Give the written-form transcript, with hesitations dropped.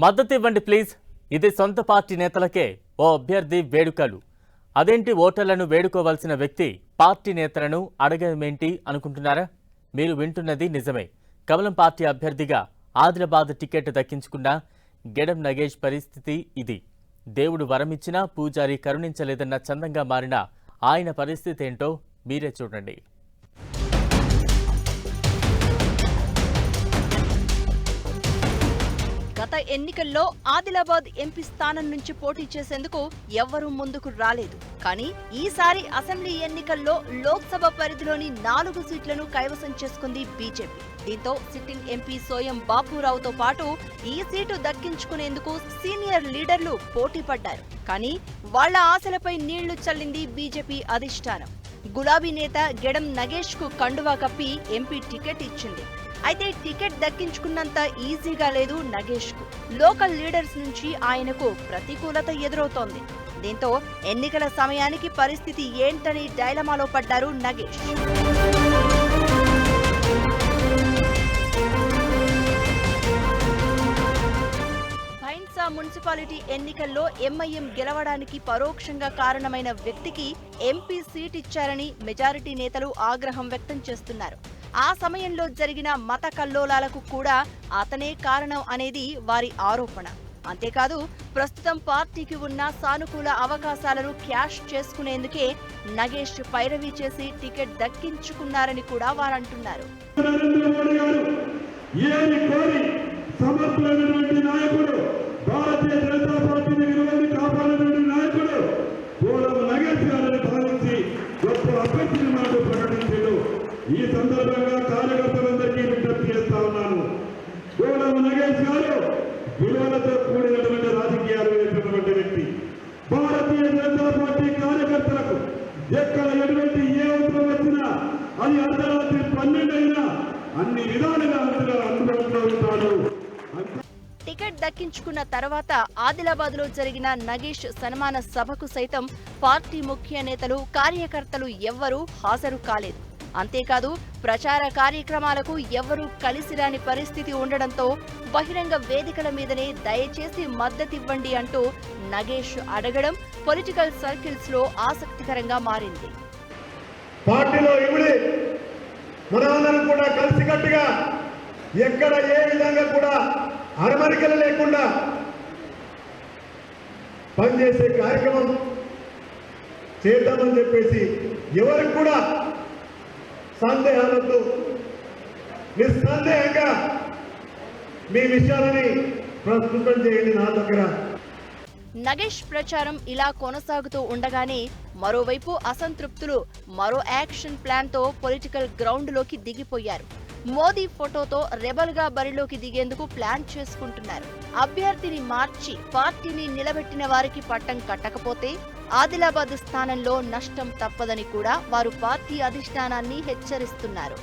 మద్దతు ఇవ్వండి ప్లీజ్. ఇది సొంత పార్టీ నేతలకే ఓ అభ్యర్థి వేడుకలు. అదేంటి ఓటర్లను వేడుకోవాల్సిన వ్యక్తి పార్టీ నేతలను అడగమేంటి అనుకుంటున్నారా? మీరు వింటున్నది నిజమే. కమలం పార్టీ అభ్యర్థిగా ఆదిలాబాద్ టికెట్ దక్కించుకున్న గెడం నగేష్ పరిస్థితి ఇది. దేవుడు వరమిచ్చినా పూజారి కరుణించలేదన్న చందంగా మారిన ఆయన పరిస్థితి ఏంటో మీరే చూడండి. గత ఎన్నికల్లో ఆదిలాబాద్ ఎంపీ స్థానం నుంచి పోటీ చేసేందుకు ఎవ్వరూ ముందుకు రాలేదు. కానీ ఈసారి అసెంబ్లీ ఎన్నికల్లో లోక్సభ పరిధిలోని 4 సీట్లను కైవసం చేసుకుంది బీజేపీ. దీంతో సిట్టింగ్ ఎంపీ సోయం బాపురావుతో పాటు ఈ సీటు దక్కించుకునేందుకు సీనియర్ లీడర్లు పోటీ పడ్డారు. కానీ వాళ్ల ఆశలపై నీళ్లు చల్లింది బీజేపీ అధిష్టానం. గులాబీ నేత గెడం నగేష్ కు కండువా కప్పి ఎంపీ టికెట్ ఇచ్చింది. అయితే టికెట్ దక్కించుకున్నంత ఈజీగా లేదు నగేష్ కు. లోకల్ లీడర్స్ నుంచి ఆయనకు ప్రతికూలత ఎదురవుతోంది. దీంతో ఎన్నికల సమయానికి పరిస్థితి ఏంటని డైలమాలో పడ్డారు నగేష్. భైన్సా మున్సిపాలిటీ ఎన్నికల్లో ఎంఐఎం గెలవడానికి పరోక్షంగా కారణమైన వ్యక్తికి ఎంపీ సీట్ ఇచ్చారని మెజారిటీ నేతలు ఆగ్రహం వ్యక్తం చేస్తున్నారు. ఆ సమయంలో జరిగిన మత కల్లోలాలకు కూడా అతనే కారణం అనేది వారి ఆరోపణ. అంతేకాదు ప్రస్తుతం పార్టీకి ఉన్న సానుకూల అవకాశాలను క్యాష్ చేసుకునేందుకే నగేష్ పైరవీ చేసి టికెట్ దక్కించుకున్నారని కూడా వారంటున్నారు. ఈ సందర్భంగా కార్యకర్తలందరికీ విజ్ఞప్తి చేస్తా ఉన్నాను. గోళం నగేష్ గారు విలువలతో కూడినటువంటి రాజకీయాలు వేసినటువంటి వ్యక్తి. భారతీయ జనతా పార్టీ కార్యకర్తలకు ఎక్కడ ఎటువంటి ఏ అవసరం వచ్చినా అది అర్ధరాత్రి 12 అయినా అన్ని విధాలుగా అందుబాటులో ఉంటాడు. టికెట్ దక్కించుకున్న తర్వాత ఆదిలాబాద్ లో జరిగిన నగేష్ సన్మాన సభకు సైతం పార్టీ ముఖ్య నేతలు కార్యకర్తలు ఎవ్వరూ హాజరు కాలేదు. అంతేకాదు ప్రచార కార్యక్రమాలకు ఎవరూ కలిసిరాని పరిస్థితి ఉండడంతో బహిరంగ వేదికల మీదనే దయచేసి మద్దతివ్వండి అంటూ నగేష్ అడగడం పొలిటికల్ సర్కిల్స్ లో ఆసక్తికరంగా మారింది. పార్టీలో ఇవిడి మనందరం కూడా కలిసికట్టుగా ఎక్కడ ఏ విధంగా కూడా అరమరికలు లేకుండా పనిచేసే కార్యక్రమం చేద్దామని చెప్పేసి ఎవరికి కూడా సందేహాలతో నిస్సందేహంగా మీ విషయాలని ప్రస్తుతం చేయండి నా దగ్గర. నగేష్ ప్రచారం ఇలా కొనసాగుతూ ఉండగానే మరోవైపు అసంతృప్తులు మరో యాక్షన్ ప్లాన్ తో పొలిటికల్ గ్రౌండ్ లోకి దిగిపోయారు. మోదీ ఫోటోతో రెబల్ గా బరిలోకి దిగేందుకు ప్లాన్ చేసుకుంటున్నారు. అభ్యర్థిని మార్చి పార్టీని నిలబెట్టిన వారికి పట్టం కట్టకపోతే ఆదిలాబాద్ స్థానంలో నష్టం తప్పదని కూడా వారు పార్టీ అధిష్టానాన్ని హెచ్చరిస్తున్నారు.